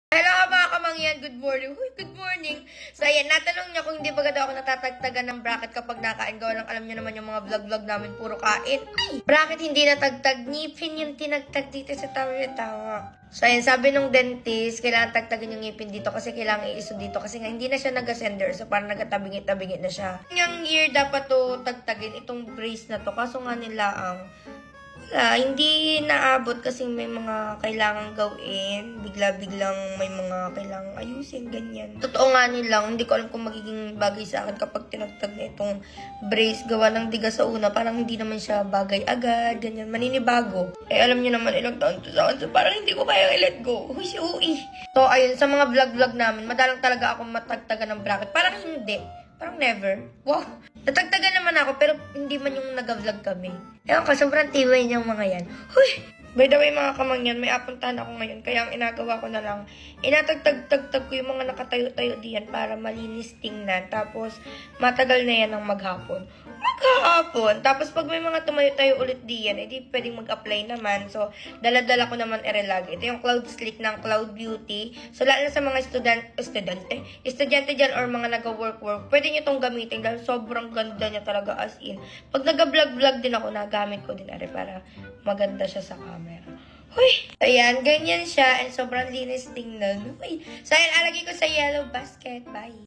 Hello mga kamangyan, good morning. Uy, good morning. So ayan, natanong niya kung hindi ba daw ako natatagtagan ng bracket kapag nakain. Gawa lang, alam niyo naman yung mga vlog-vlog namin, puro kain. Ay, bracket hindi natagtag, ngipin yung tinagtag dito sa tawa. So ayan, sabi nung dentist, kailangan tagtagan yung ngipin dito kasi kailangan iiso dito kasi nga hindi na siya nag-ascender, so parang nagkatabingit-tabingit na siya. Yung year dapat to tagtagin, itong brace na to, kaso nga nila wala, hindi naabot kasi may mga kailangang gawin. Bigla-biglang may mga kailangang ayusin, ganyan. Totoo nga nilang, hindi ko alam kung magiging bagay sa akin kapag tinagtag na itong brace. Gawa ng diga sa una, parang hindi naman siya bagay agad, ganyan. Maninibago. Eh, alam niyo naman, ilang taon to sa akin, so parang hindi ko kaya i-let go. Huy, si Ui. So, ayun, sa mga vlog-vlog namin, madalang talaga ako matagtagan ng bracket. Parang hindi. Parang never. Wow. Natagtagan naman ako, pero hindi man yung nag-vlog kami. Ewan ko, sobrang tibay niyang mga yan. Huy! By the way, mga kamangyan, may apuntahan ako ngayon. Kaya ang inagawa ko na lang, inatagtag-tagtag ko yung mga nakatayo-tayo diyan para malinis tingnan. Tapos, matagal na yan ng maghapon. Maghapon! Tapos, pag may mga tumayo-tayo ulit diyan, edi pwedeng mag-apply naman. So, dala-dala ko naman erelag. Ito yung Cloud Slick ng Cloud Beauty. So, lalo na sa mga estudyante dyan or mga nag-work, pwede nyo itong gamitin dahil sobrang ganda niya talaga as in. Pag nag-vlog din ako, nagamit ko din para maganda siya sa camera. Huy! Ayan, ganyan siya and sobrang linis tingnan. Huy! So, ayan, alagay ko sa yellow basket. Bye!